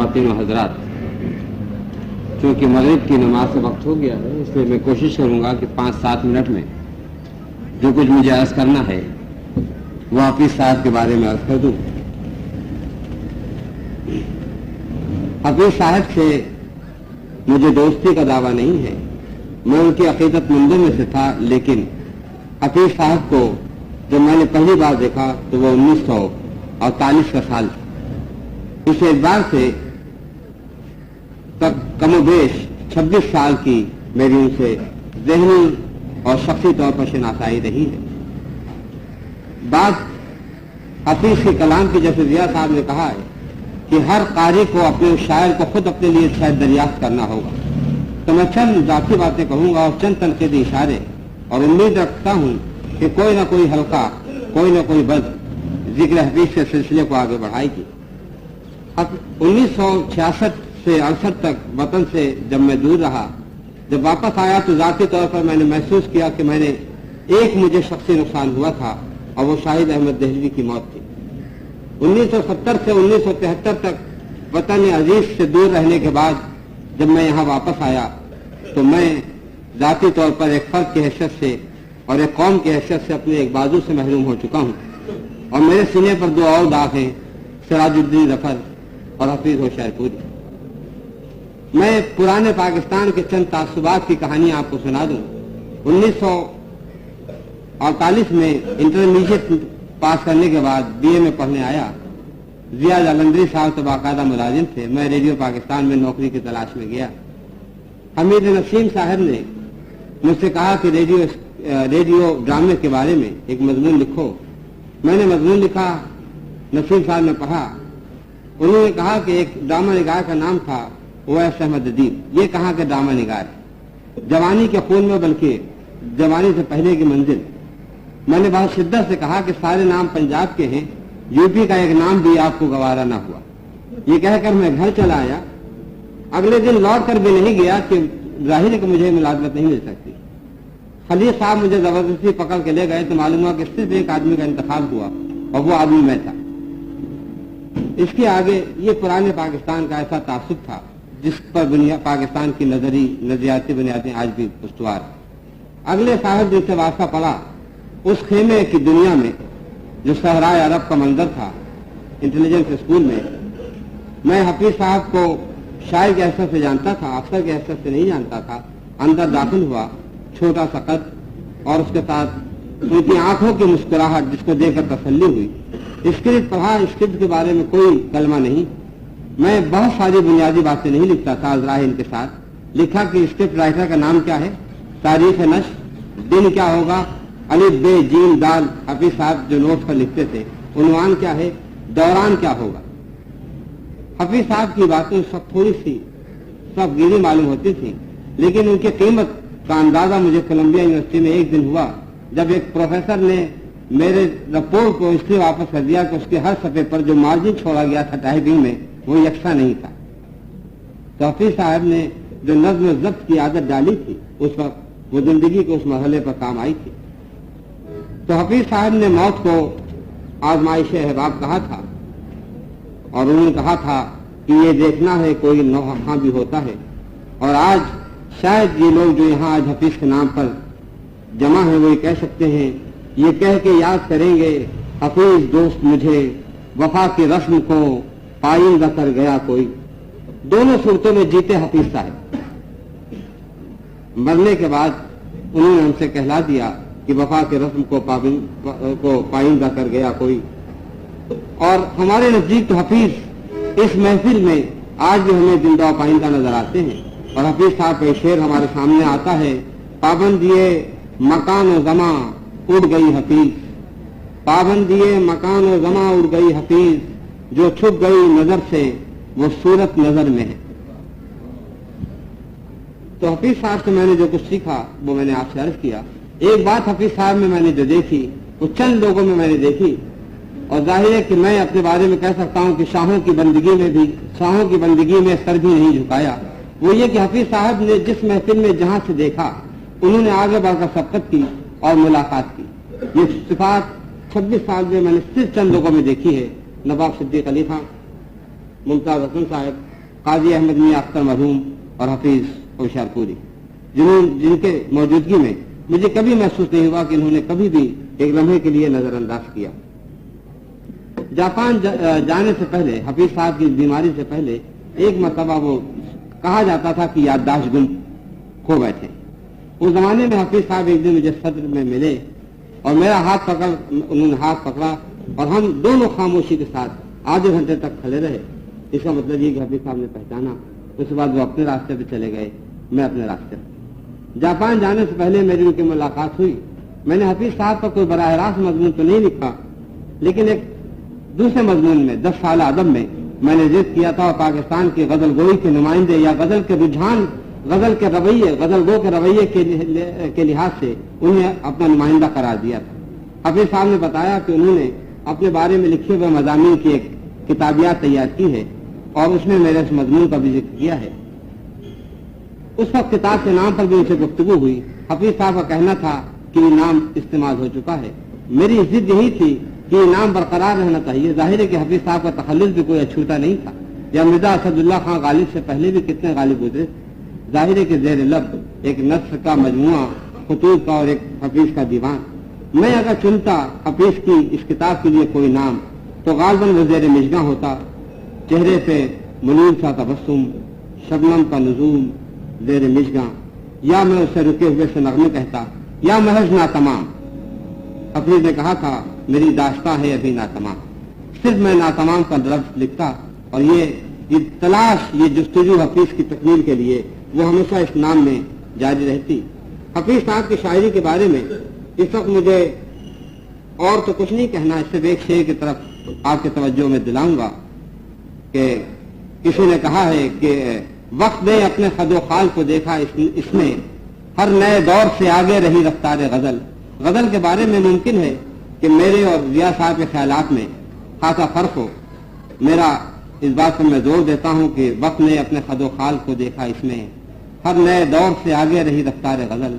ख़वातीन व हज़रात, चूँकि मगरिब की नमाज से वक्त हो गया है, इसलिए मैं कोशिश करूँगा कि 5-7 मिनट में जो कुछ मुझे अर्ज़ करना है वो हाफिज़ साहब के बारे में अर्ज़ कर दूँ। हाफिज़ साहब से मुझे दोस्ती का दावा नहीं है, मैं उनकी अक़ीदतमंदों में से था, लेकिन हाफिज़ साहब को जब मैंने पहली बार देखा तो वो 1948 का साल था। इस एतबार से तक कमोबेश 26 साल की मेरी उनसे ज़हनी और शख्सी तौर पर शनासाई रही है। बात हाफिज़ के कलाम की, जैसे ज़िया साहब ने कहा है कि हर कारी को अपने शायर को खुद अपने लिए शायद दरियाफ्त करना होगा, तो मैं चंद ज़ाती बातें कहूँगा और चंद तनक़ीदी इशारे, और उम्मीद रखता हूँ कि कोई ना कोई हल्का, कोई ना कोई बद ज़िक्र हदीस के सिलसिले को आगे बढ़ाएगी। अब 1966 से 68 तक वतन से जब मैं दूर रहा, जब वापस आया तो ज़ाती तौर पर मैंने महसूस किया कि मुझे शख्सी नुकसान हुआ था, और वो शाहिद अहमद दहलवी की मौत थी। 1970 से 1973 तक वतन अजीज से दूर रहने के बाद जब मैं यहाँ वापस आया तो मैं ज़ाती तौर पर एक फर्द की हैसियत से और एक कौम की हैसियत से अपने एक बाजू से महरूम हो चुका हूँ, और मेरे सीने पर 2 और दाग हैं, सिराजुद्दीन ज़फ़र और हफीज़ होशियारपुरी। मैं पुराने पाकिस्तान के चंद तासुबात की कहानी आपको सुना दूँ। 1948 में इंटरमीडिएट पास करने के बाद BA में पढ़ने आया। ज़िया जालंधरी साहब तो बाकायदा मुलाजिम थे, मैं रेडियो पाकिस्तान में नौकरी की तलाश में गया। हमीद नसीम साहब ने मुझसे कहा कि रेडियो ड्रामे के बारे में एक मजमून लिखो। मैंने मजमून लिखा, नसीम साहब ने पढ़ा। उन्होंने कहा कि एक ड्रामा निगार का नाम था ओवैस अहमद अदीब। ये कहाँ के ड्रामा निगार है, जवानी के खून में बल्कि जवानी से पहले की मंजिल। मैंने बहुत शिद्दत से कहा कि सारे नाम पंजाब के हैं, यूपी का एक नाम भी आपको गवारा ना हुआ। ये कहकर मैं घर चला आया। अगले दिन लौट कर भी नहीं गया कि जाहिर है कि मुझे मुलाजमत नहीं मिल सकती। खलील साहब मुझे जबरदस्ती पकड़ के ले गए तो मालूम हुआ कि सिर्फ एक आदमी का इंतखाब हुआ और वो आदमी मैं था। इसके आगे ये पुराने पाकिस्तान का ऐसा तासुब था जिस पर पाकिस्तान की नजरियाती बुनियादें आज भी पुष्टवार। अगले साहब जिनसे वास्ता पड़ा उस खेमे की दुनिया में जो सहराए अरब का मंजर था, इंटेलिजेंस स्कूल में, मैं हफीज साहब को शायर के हैसियत से जानता था, अफसर के हैसियत से नहीं जानता था। अंदर दाखिल हुआ, छोटा सा कद और उसके साथ उनकी आंखों की मुस्कुराहट जिसको देखकर तसल्ली हुई। स्क्रिप्ट पढ़ा, स्क्रिप्ट के बारे में कोई कलमा नहीं। मैं बहुत सारी बुनियादी बातें नहीं लिखता था, अज़राह इनके साथ लिखा कि स्क्रिप्ट राइटर का नाम क्या है, तारीख नश्र, दिन क्या होगा, अलिफ बे जीम दाल। हफीज साहब जो नोट पर लिखते थे, उन्वान क्या है, दौरान क्या होगा। हफीज साहब की बातें सब थोड़ी सी सब गिरी मालूम होती थी, लेकिन उनकी कीमत का अंदाजा मुझे कोलंबिया यूनिवर्सिटी में एक दिन हुआ जब एक प्रोफेसर ने मेरे रिपोर्ट को इसलिए वापस कर दिया कि उसके हर सफ़े पर जो मार्जिन छोड़ा गया था टाइपिंग में वो यकसा नहीं था। तो हफीज साहब ने जो नज़्म ज़ब्त की आदत डाली थी उस वक्त वो जिंदगी के उस मरहले पर काम आई थी। तो हफीज साहब ने मौत को आजमाइश अहबाब कहा था और उन्होंने कहा था कि ये देखना है कोई नौहा भी होता है। और आज शायद ये लोग जो यहाँ आज हफीज के नाम पर जमा है वो ये कह सकते हैं, ये कह के याद करेंगे हफीज दोस्त मुझे वफा की रस्म को पाइंदा कर गया कोई। दोनों सूरतों में जीते हफीज साहब। मरने के बाद उन्होंने हमसे कहला दिया कि वफा के रस्म को पाइंदा कर गया कोई। और हमारे नजदीक तो हफीज इस महफिल में आज भी हमें जिंदा पाइंदा नजर आते हैं। और हफीज साहब का शेर हमारे सामने आता है, पाबंदिए मकान व जमा उड़ गई हफीज, पाबंदिए मकान व जमा उड़ गई हफीज, जो छुप गई नजर से वो सूरत नजर में है। तो हफीज साहब से मैंने जो कुछ सीखा वो मैंने आपसे अर्ज किया। एक बात हफीज साहब में मैंने जो देखी वो चंद लोगों में मैंने देखी, और जाहिर है कि मैं अपने बारे में कह सकता हूं कि शाहों की बंदगी में सर भी नहीं झुकाया। वो ये कि हफीज साहब ने जिस महफिल में जहां से देखा उन्होंने आगे बढ़कर सबकत की और मुलाकात की। ये सिफात 26 साल में मैंने सिर्फ चंद लोगों में देखी है, नवाब सिद्दीक अली खां, मुमताज हसन साहब, قاضی احمد میاں اختر مرحوم اور حفیظ ہوشیارپوری، جن کے موجودگی میں مجھے کبھی محسوس نہیں ہوا کہ انہوں نے کبھی بھی ایک لمحے کے لیے نظر انداز کیا۔ جاپان جانے سے پہلے، حفیظ صاحب کی بیماری سے پہلے، ایک مرتبہ وہ کہا جاتا تھا کہ یادداشت گم کھو بیٹھے۔ اس زمانے میں حفیظ صاحب ایک دن مجھے صدر میں ملے اور میرا ہاتھ پکڑ، انہوں نے ہاتھ پکڑا اور ہم دونوں خاموشی کے ساتھ آدھے گھنٹے تک کھڑے رہے۔ اس کا مطلب یہ کہ حفیظ صاحب نے پہچانا۔ اس کے بعد وہ اپنے راستے پہ چلے گئے، میں اپنے راستے پہ۔ جاپان جانے سے پہلے میری ان کی ملاقات ہوئی۔ میں نے حفیظ صاحب پر کوئی براہ راست مضمون تو نہیں لکھا، لیکن ایک دوسرے مضمون میں 10 سالہ ادب میں نے ضد کیا تھا اور پاکستان کی غزل گوئی کے نمائندے یا غزل کے رجحان، غزل کے رویے، غزل گو کے رویے کے لحاظ سے انہیں اپنا نمائندہ قرار دیا تھا۔ حفیظ صاحب نے بتایا کہ انہوں نے اپنے بارے میں لکھے ہوئے مضامین کی ایک کتابیات تیار کی ہے اور اس میں میرے اس مضمون کا بھی ذکر کیا ہے۔ اس وقت کتاب کے نام پر بھی ان سے گفتگو ہوئی۔ حفیظ صاحب کا کہنا تھا کہ یہ نام استعمال ہو چکا ہے۔ میری ضد یہی تھی کہ یہ نام برقرار رہنا چاہیے۔ ظاہر ہے کہ حفیظ صاحب کا تخلص بھی کوئی اچھوتا نہیں تھا، یا مرزا اسد اللہ خان غالب سے پہلے بھی کتنے غالب گزرے۔ ظاہر ہے کہ زیر لب ایک نثر کا مجموعہ، خطوط کا اور ایک حفیظ کا دیوان۔ میں اگر چنتا حفیظ کی اس کتاب کے لیے کوئی نام تو غالباً وہ زیر مشگاں ہوتا۔ چہرے پہ منیر سا تبسم، شبنم کا نزول زیر مشگاں، یا میں اسے رکے ہوئے سے نغمے کہتا، یا محض ناتمام۔ حفیظ نے کہا تھا میری داستاں ہے ابھی ناتمام، صرف میں ناتمام کا لفظ لکھتا، اور یہ تلاش، یہ جستجو حفیظ کی تکمیل کے لیے وہ ہمیشہ اس نام میں جاری رہتی۔ حفیظ صاحب کی شاعری کے بارے میں اس وقت مجھے اور تو کچھ نہیں کہنا، اس سے ایک شعر کی طرف آپ کی توجہ میں دلاؤں گا کہ کسی نے کہا ہے کہ وقت نے اپنے خد و خال کو دیکھا، اس میں ہر نئے دور سے آگے رہی رفتار غزل۔ غزل کے بارے میں ممکن ہے کہ میرے اور ضیاء صاحب کے خیالات میں خاصا فرق ہو۔ میرا اس بات پر میں زور دیتا ہوں کہ وقت نے اپنے خد و خال کو دیکھا، اس میں ہر نئے دور سے آگے رہی رفتار غزل۔